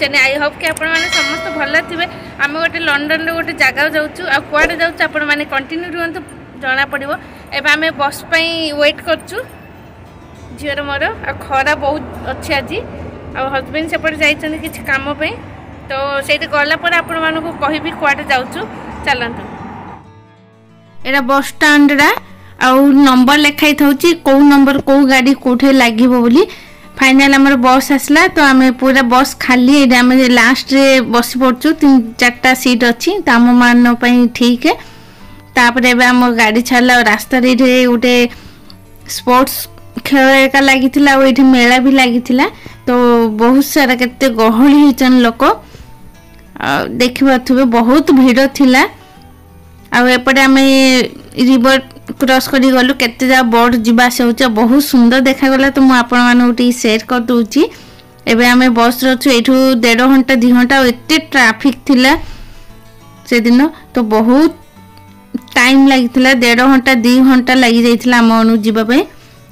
Channel I hope कि आपण मैंने समस्त भल थे आम गोटे लंडन गोटे जगह जाऊँ आ कुआडे जाऊँ आपण मैंने कंटिन्यू रुहतु जना पड़ो एवं आम बस वेट करूँ झीर मोर आ खरा बहुत अच्छी आज आ हजबैंड सेपटे जाइए किसी काम तो से गलापर आपण मानक कहबी कुआडे जाऊँ चलतु एटा बस स्टाण्ड आउ नंबर लिखाई था कौ नंबर कौ गाड़ी कौटे लगे बोली फाइनाल आम बस आसला तो आम पूरा बस खाली आम लास्ट रे बस पड़चु 3-4टा सीट अच्छी तो आम मान ठीक है तापर एवं आम गाड़ी छाड़ा रास्ता गोटे स्पोर्ट्स खेल एका लगी ये मेला भी लगी तो बहुत सारा केते गहली होचन लोक देखिए बहुत भीड़ थिला आउपटे आम रिवर क्रॉस करी गलु केते जा बोर्ड जीवास हो बहुत सुंदर देखागला तो मुझे सेयर कर दूची एवं आम बस रचु ये 1.5 घंटा 2 घंटा एत ट्राफिक थिला से दिन तो बहुत टाइम लगी 1.5 घंटा 2 घंटा लगी जाइथिला आम अनु जीवाई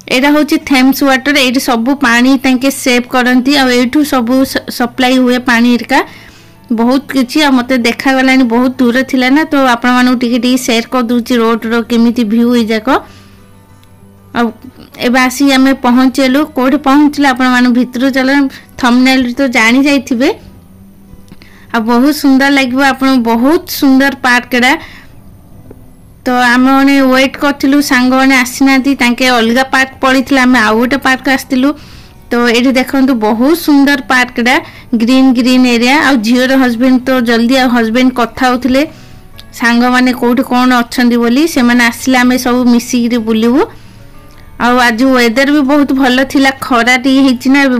एटा हूँ थेम्स वाटर ये सब पानी तांके सेव करती आठू सब सप्लाई हुए पानी इरका बहुत किसी मत देखागला बहुत दूर थिला ना तो आपण मानू टिके शेयर कर दूची रोड रो केमिति व्यू जाक अब आसी आम पहुँचलु कौटे पहुँचलु आपण मान भितर चल थंबनेल तो जानी जाइथिबे आ बहुत सुंदर लगे आपण बहुत सुंदर पार्क एटा तो आम मैंने वेट करूँ सांग मैंने आसीना अलग पार्क पड़ी आम आउ गोटे पार्क आसलु तो ये देखो बहुत सुंदर पार्क ग्रीन ग्रीन एरिया आ झीर हजबैंड तो जल्दी हजबैंड कथा होते सांग मैंने कौट कौन अच्छा बोली से मैंने आसले आम सब मिसिक बुलू आज वेदर भी बहुत भल थिला खरा टी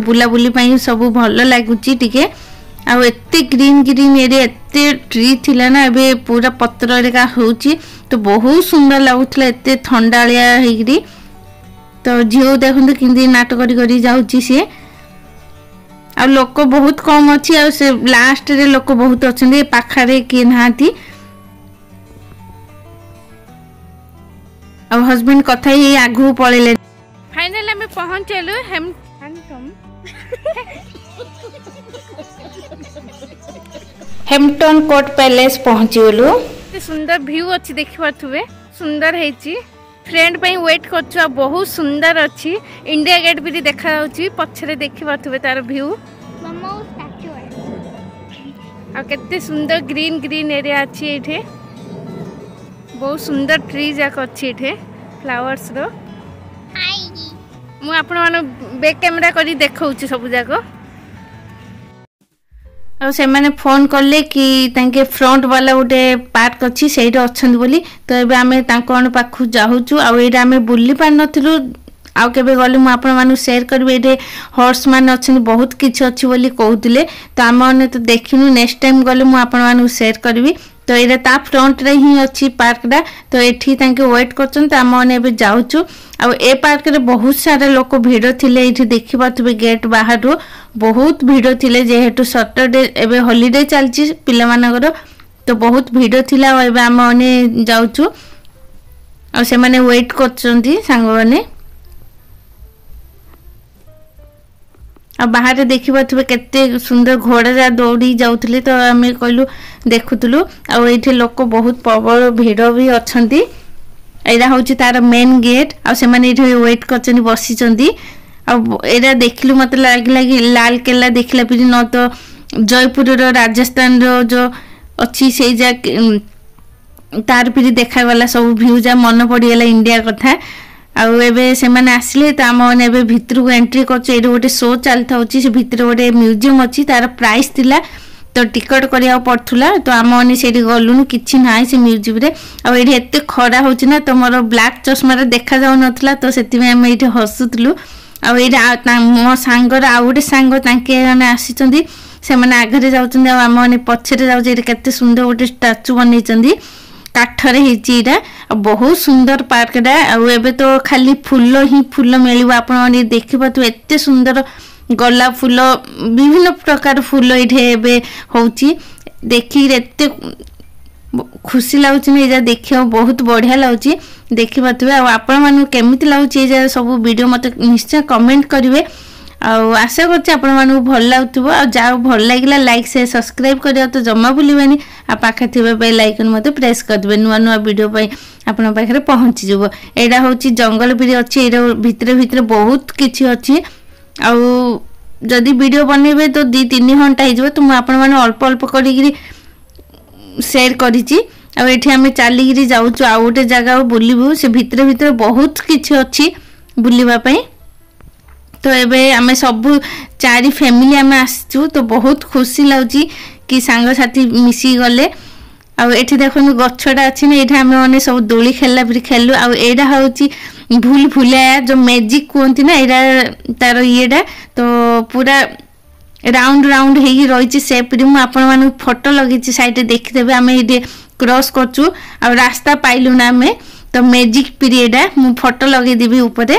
बुलाबुली सब भल लगुच टिके आते ग्रीन ग्रीन एरिया एते ट्री थिला ना एबे पूरा पत्र रेखा होची तो बहुत सुंदर लगुला एत थंडालिया होगी तो झील देखते कि नाट करी जाऊँगी सी आ लोक बहुत कम अच्छी आ लास्ट रे लोक बहुत अच्छे पाखारे किए नहांती आ हजबैंड कथा ही आगू पड़े फाइनल आम पहुँचलु हेम्पटन कोर्ट पैलेस पहुँची गलु सुंदर व्यू अच्छी देखि पाथुबे सुंदर हेची फ्रेंड पे वेट कर बहुत सुंदर अच्छी इंडिया गेट भी देखा पछरे देखि पाथुबे तार व्यू आ केते सुंदर ग्रीन ग्रीन एरिया अच्छी एठे बहुत सुंदर ट्री जाक अच्छी एठे फ्लावर्स रो मु आपण माने बैक कैमरा करी देखाउची सब जाको और से मैंने फोन कले कि तांके फ्रंट वाला गोटे पार्क अच्छी से अच्छा बोली तो ये आम पाख जाऊँ आम बुली पार नथिलु आउ केबे गले मु आपण मानु शेयर करबे ये हॉर्स मान अच्छे बहुत किछि अच्छी बोली कहउतिले तो आम माने तो देखिनु नेक्स्ट टाइम गले मु आपण मानु शेयर करबी तो ये ता फ्रंट रे ही अच्छी पार्कटा तो एठी तांके वेट करछन तो आम माने एबे जाउछु आ ए पार्क रे बहुत सारा लोक भीड़ थिले एठी देखि पाथबे गेट बाहर बहुत भीड़ थिले जेहेतु सैटरडे एबे हॉलिडे चलची पिला मानकर तो बहुत भीड़ थिला एबे आम माने जाउछु आ से माने वेट करछंती सांग माने आ बाहर देखि पाथबे केते सुंदर घोड़ा जा दौड़ी जाउथले तो आम कहलु देखुतलु आ एठी लोक बहुत प्रबल भीड़ भी अछंती एरा होची तार मेन गेट आ से माने एठी वेट करछनी बसिचंती एरा देखिलु मत लागिला कि लाल किला देखला फिर न तो जयपुर रो राजस्थान रो जो अच्छी से जा तार फिर देखा वाला सब व्यू जा मन पड़ीगला इंडिया कथा आउ एबे से माने आसले तो आम मैंने एबे भितर को एंट्री करछ एठी गोटे शो चलता होची से भितर गोटे म्यूजियम अच्छी तार प्राइस थिला तो टिकट करिया पड़थुला तो आम मैंने से गलुनु किछि नाही से म्यूजियम रे आ एठी एते खरा होची ना तो मोर ब्लैक चश्मा रे देखा जाउ नथला तो सेति में हम एठी हसुतलु आ मो सांगर आउ गोटे सांग आसी से मैंने आगे जाऊँ आम मैंने पछरे जाऊँ केते सुंदर गोटे स्टाचू बनई काठरे होता बहुत सुंदर पार्कटा आबे तो खाली फूल ही फूल मिल आप देखिए एत सुंदर गोलाप फूल विभिन्न प्रकार फूल ये हूँ देखी एत खुशी लगुच देखा बहुत बढ़िया लगुच देखिए आपण मानू केमिति लगुच सब वीडियो मत निश्चय कमेंट करेंगे आशा करछि आपण मानू भल लागुथबो आ जा भल लागिला लाइक से सब्सक्राइब करियो तो जम्मा भूलिबेनी आ पाखे थिबे बेल आइकन मते प्रेस कर देबे नुवा नुवा वीडियो पई आपण पाखरे पहुंची जबो एडा होछि जंगल बिरी अछि एडा भितरे भितरे बहुत किछि अछि आ जदि वीडियो बनैबे तो 2-3 घंटा हि जबो तो आपण माने अल्प अल्प करिगिरी शेयर करिछि आ एठी हमें चालीगिरी जाउछु आ ओटे जगह बुलिबु से भितरे भितरे बहुत किछि अछि बुलिबा पई तो एबे आमे सब 4 फैमिली आमे आसचु तो बहुत खुशी लाउची कि सांग साथी मिसी गले आ एठी देखनु गछडा अछि ने एठा आमे माने सब दोली खेलला फिर खेलु आ एडा होची भूल भुलाया जो मैजिक कोंती ना एडा तार येडा तो पूरा राउंड राउंड हेई रहिची शेप रे मु आपण मानु फोटो लगेची साइड देखि देबे आमे एडे क्रॉस करचु आ रास्ता पाइलु ना आमे तो मैजिक पीरियड मु फोटो लगे देबी ऊपर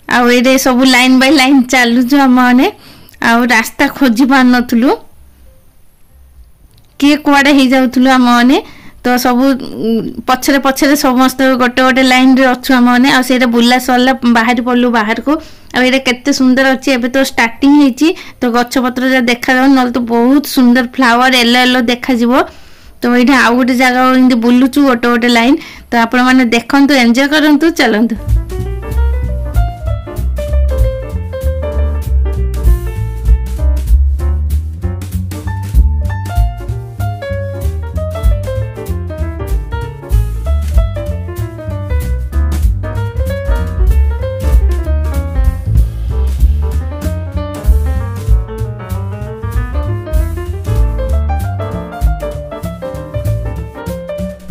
आ एडे सब लाइन बाय लाइन चालु जो माने आ रास्ता खोजी पार नथुलु के कुआडे हे जाउथुलु माने तो सब पछरे पछरे समस्त गोटे गोटे लाइन रे अछु माने आ सेटा बुल्ला सरला बाहर पड़लु बाहर को आ एटा केते सुंदर अछि एबे तो स्टार्टिंग हेची तो गच्छ पत्र जे देखा जाउ नल तो बहुत सुंदर फ्लावर येलो येलो देखा जिवो तो एठा आ गोटे जगह इंदे बुल्लुचु गोटे गोटे लाइन तो आपण माने देखंतु एन्जॉय करंतु चलंतु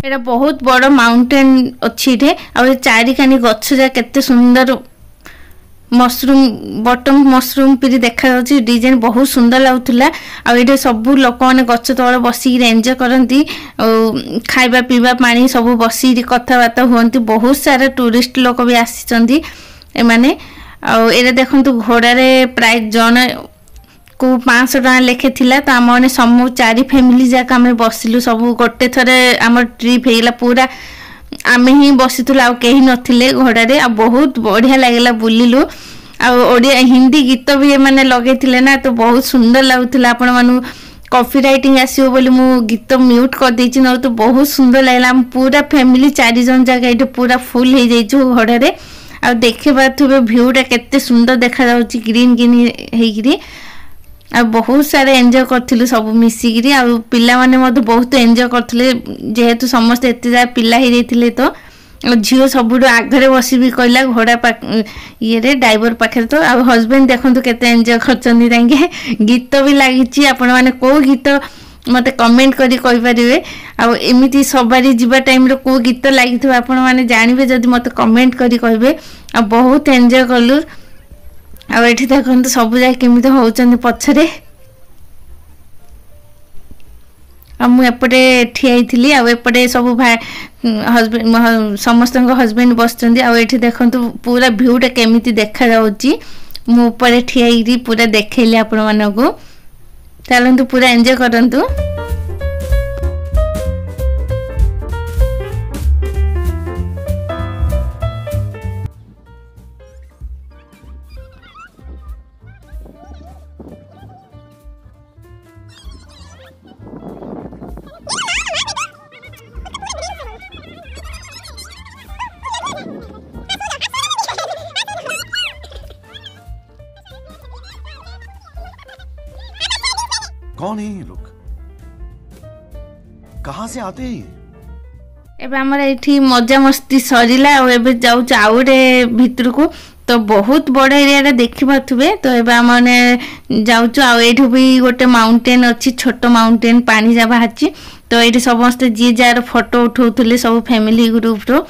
एटा बहुत बड़ माउंटेन अछि रे आ चारि कानी गछ जा केते सुंदर मशरूम बटम मशरूम पिरी देखा जाउची डिजाइन बहुत सुंदर लागुतला आ एटे सब लोक माने गछ तळे बसी एन्जॉय करंती खाइबा पीबा पानी सब बसी कथा बात होंती बहुत सारा टूरिस्ट लोक भी आसीचंदी ए माने आ एरे देखंतु घोड़ा रे प्राइस जन को 500 टका लेखे थिला त आम समूह 4 फैमिली जाक आम बसिलु सब गोटे थरे आम ट्रिप हेला पूरा आमे ही बसितुला आ केही नथिले घोड़ा रे आ बहुत बढ़िया लागला बुलिलु आ ओडिया हिंदी गीत भी माने लगेथिले ना तो बहुत सुंदर लागुतला आपण मानु कॉपी राइटिंग आसीओ बोली मु गीत म्यूट कर देछि न तो बहुत सुंदर लागला हम पूरा फैमिली 4 जन जाक एटे पूरा फुल हे जाइछु घोड़ा रे आ देखे बाथुबे व्यूटा केते सुंदर देखा जाउची ग्रीन ग्रीन हेगिरी आ बहुत सारे एन्जॉय करथिलु सब मिसिगिरी आ पिला माने मते बहुत एन्जॉय करथिले जेहेतु समस्त एते जा पिला हे रेथिले तो झियो सबुडो आगरे बसी भी कहला घोड़ा ये रे ड्राइवर पाखे तो आ हस्बैंड देखंतु केते एन्जॉय करचंदी तांगे गीत भी लागिची आपण माने को गीत मते कमेंट करी कहि परिबे आ एमिति सबारी जिबा टाइम रे को गीत लागिथबा आपण माने जानिबे जदी मते कमेंट करी कहबे आ बहुत एन्जॉय करलु आ एठी देखंतु सब जाय केमिति होउचंदी पछरे आ मु एपटे ठियाइथिली आ एपटे सब भाई हस्बैंड समस्तंग हस्बैंड बसचंदी आ एठी देखंतु पूरा व्यूटा केमिति देखा जाउची मु ऊपर ठियाइरी पूरा देखैली आपण मानको चलंतु पूरा एन्जॉय करंतु कौन है ये लोग कहां से आते हैं एबे हमर एठी मजा मस्ती सरिला और एबे जाउ चाउरे भितर को तो बहुत बड़ एरिया रे देखि पाथुबे तो एबे हमने जाउछु आ एठु भी गोटे माउंटेन अछि छोट माउंटेन पानी जा बाहची तो एठी समस्त जी जार फोटो उठौथले सब फैमिली ग्रुप रो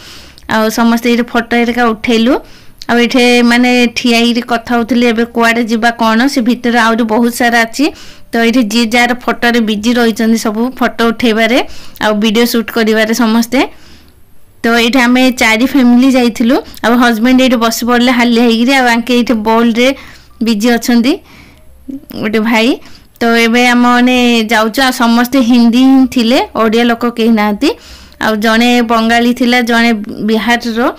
आ समस्त एठी फोटो एरिका उठैलु आ एठे माने ठियाई रे कथा होथले एबे कुआडे जिबा कोन से भितर आउर बहुत सारा अछि तो ये जी जार फोटो रे बिजी रही सब फोटो उठेबारे आ वीडियो शूट करिवारे समस्ते तो ये आम 4 फैमिली जाइथिलु आ हस्बैंड ये बस पड़े हालिया होगी आके ये बॉल रे बिजी अच्छा गोटे भाई तो ये आम मैंने जाऊँ समस्ते हिंदी ही थिले ओडिया लोक कहीं ना आ जड़े बंगाली थिला जड़े बिहार रो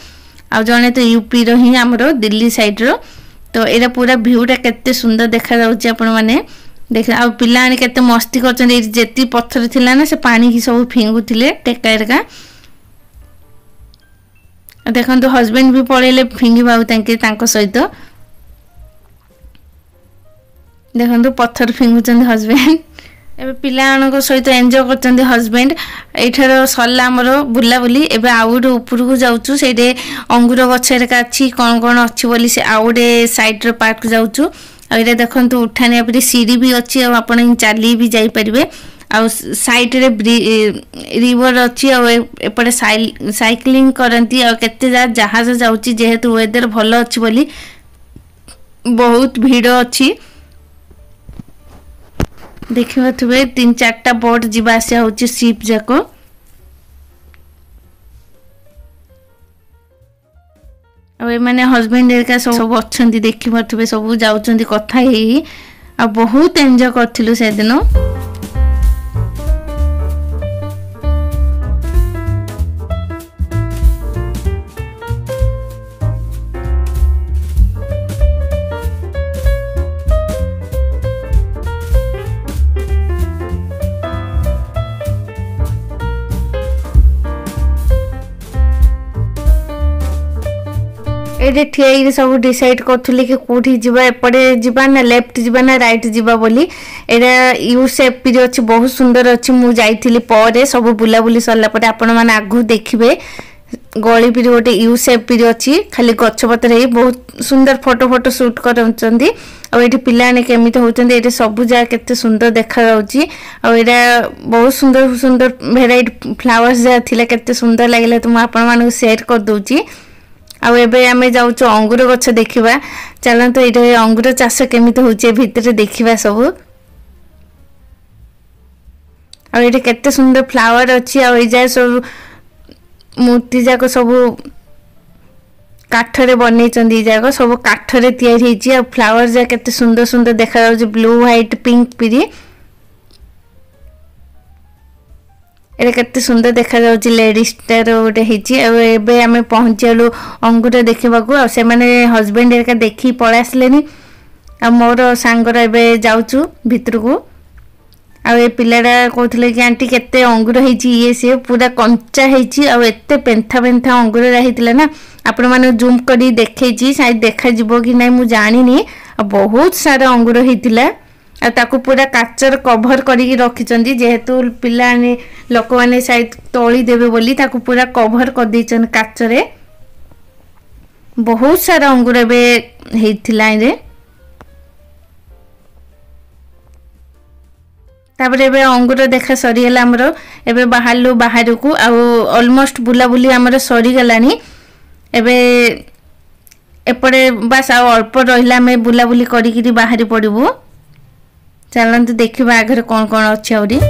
आ जड़े तो यूपी रो ही आमर दिल्ली साइड रो तो एटा पूरा व्यूटा केते सुंदर देखा जाउची आपण माने देख आ पिला आनी केते मस्ती करछन ए जेती पत्थर थिला ना से पानी की सब फिंगुथिले टेकायरका देखंतु हस्बैंड भी पळेले फिंगी बाउ तांके सहित देखंतु पत्थर फिंगुचन हस्बैंड एबे पिलाणक सहित एंजॉय करछन हस्बैंड एठार सरला हमर बुला बुली एबे आउड ऊपर को जाउछु सेडे अंगूर गछर का अछि कोन कोन अछि बोली से आउडे साइड रे पार्क जाउछु आ एटा देखंतु उठाने पे सीढ़ी भी अछि आ आपण चाली भी जाई परिबे आ साइड रे रिवर अछि आ एपटे साइक्लिंग करंती आ केते जहाज जाउची जेहेतु वेदर भलो अछि बोली बहुत भीड़ अछि देखिबा थुबे 3-4टा बोट जिबा आसिया होची शिप जाको अब माने हस्बैंड एका सब अछंती देखिबा थुबे सब जाउचंती कथा हेई आ बहुत एन्जॉय करथिलु से दिन एडे ठियाई सब डिसाइड करथुले कि कोठी जिबा एपड़े जिबा ना लेफ्ट जिबा ना राइट जिबा बोली एडा यू शेप पि अछि बहुत सुंदर अछि मु जाईथिली परे सब बुला बुली सरला परे आपण माने आगु देखिबे गळी पि गोटे यू शेप पि अछि खाली गछ पतर हे बहुत सुंदर फोटो शूट करचंदी आ एठी पिलाने केमिते होचंदी एटे सब जा केते सुंदर देखा जाउची आ एडा बहुत सुंदर सुंदर वेराइटी फ्लावर्स जा थिला केते सुंदर लागिला तुम आपण माने शेयर कर दोची आ एबे आमे जाउचो अंगूर गछ देखिबा चलन तो एटे अंगूर चाष केमिते होचे भितरे देखिबा सब आ एटे केते सुंदर फ्लावर अछि आ ए जाय सब मूर्ति जाको सब काठरे बनै चंदी जाको सब काठरे तयार हेची आ फ्लावर जा केते सुंदर सुंदर देखा जाउची ब्लू व्हाइट पिंक पिरी एटा केते सुंदर देखा जाउची लेडीज टर ओटे हेची एबे हमें पहुंचलु अंगूर देखिबा को से माने हस्बैंड एका देखि पळे आसलेनी आ मोर सांगर एबे जाउचु भितर को आ ए पिलाडा कहथले कि आंटी केते अंगूर हेची ये से पूरा कंचा हेची आ एते पेंथा पेंथा अंगूर रहितले ना आपण माने जूम करी देखैची शायद देखा जिवो कि नै मु जानिनी आ बहुत सारा अंगूर हेतिला आ ताकू पूरा काचर कवर करी रखिचंदी जेहेतु पिलाने लोक माने शायद तोली देबे बोली ताकू पूरा कवर कर दैचन काचरे बहुत सारा अंगूर एबे हेतिला रे तापर एबे अंगूर देखा सरी गेला हमरो एबे बाहरलु बाहर को आ ऑलमोस्ट बुला बुली हमरो सरी गेलानी एबे एपड़े बस आ अल्प रहिला में बुला बुली करी कि बाहरी पड़िबो चलंतु देखिबा आगर कोन कोन अछि औरी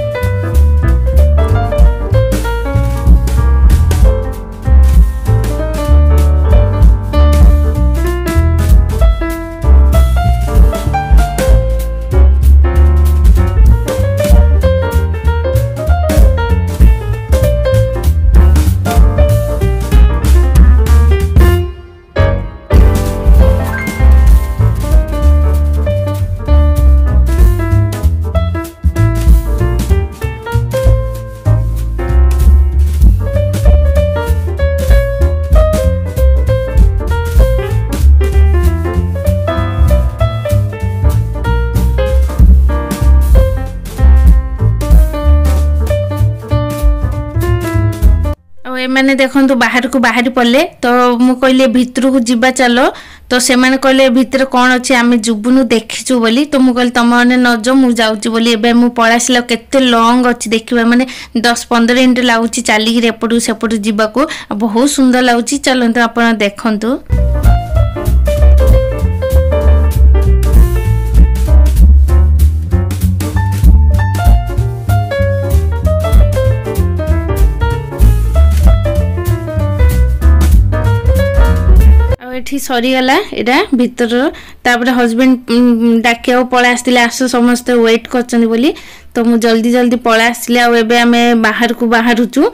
मैंने देखो बाहर को बाहरी पड़े तो मु कहले भितर को जीवा चलो तो से मैंने कहले भितर कौन अच्छे आम जुबुनु देखीचु बोली तो मुझे कहली तुम मैंने नज मु जाऊँगी बोली एबे मु पळासिला केते लॉन्ग अच्छी देखा माने 10-15 मिनट लगुच चलिकी एपटू सेपटू जावाक बहुत सुंदर लगुच चलते आप देखु एठी सरीगला एटा भीतर तापर हस्बैंड डाकिया पळा आस्तिले आसो समस्त वेट करचंदी बोली तो मु जल्दी जल्दी पळा आस्तिले आ एबे आमे बाहर को बाहरुचु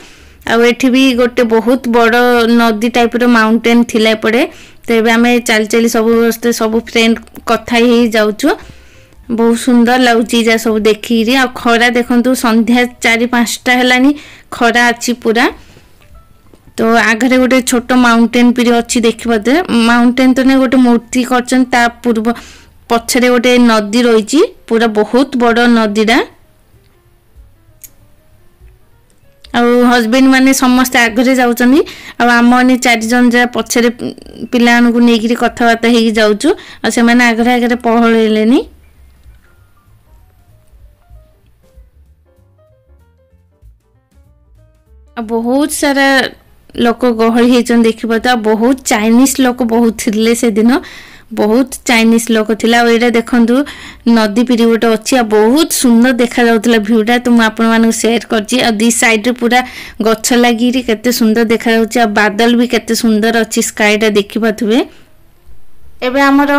आ एठी भी गोटे बहुत बड़ नदी टाइप रो माउंटेन थिला पड़े तो एबे आमे चल चली सब फ्रेंड कथा ही जाउछु बहुत सुंदर लगुची जा सब देखी आ खरा देखंतु संध्या 4-5टा हेलानी खरा अच्छी पूरा तो आगरे गोटे छोट माउंटेन पीरी अच्छी देखिबते माउंटेन तो ने गोटे मूर्ति करछन ता पूर्व पछरे गोटे नदी रहिची पूरा बहुत बड़ नदीडा हस्बैंड माने समस्त आगरे जाउचनी आम माने 4 जन जा पछरे पिलान को नेगिरी कथाबार्ता हेगी जाउचु आ से माने आगरे आगरे पहळेलेनी बहुत सारा लोक गहली हेचन देखिबा तो बहुत चाइनीज लोक बहुत थिले से दिन बहुत चाइनीज लोक थिला एटा देखंतु नदी पीरी गोटे अच्छी बहुत सुंदर देखा जाउतला व्यूटा तो आपण मानक शेयर करची आ दी साइड रे पूरा गछ लागिरी केते सुंदर देखा जाउची आ बादल भी केते सुंदर अच्छी स्काईटा देखि पाथुबे एबे हमर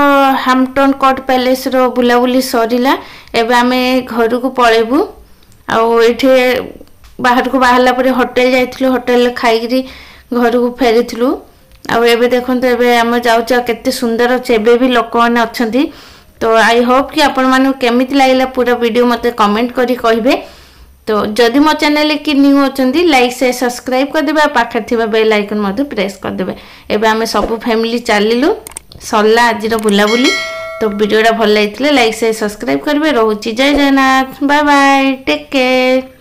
हैम्पटन कोर्ट पैलेस रो बुलाबुली सरीला एबे आमे घर को पळेबू आ एठे बाहर को बाहरला परे होटल जाइथिलु होटल खाइगिरी घर को फेरिथिलु आ एबे देखंतु एबे हम जाउछ केते सुंदर अछि एबे भी लोक माने अछंती तो आई होप कि आपण मानु केमिति लागला पूरा वीडियो मते कमेंट करी कहिबे तो जदि मो चैनल की न्यू अछंती लाइक से सब्सक्राइब कर देबे पाखर थिबा बेल आइकन मते प्रेस कर देबे एबे हम सब फैमिली चलिलु सल्ला आज रो बुलाबुली तो वीडियोटा भल लागितले लाइक से सब्सक्राइब करबे रहउची जय Jagannath bye bye take care.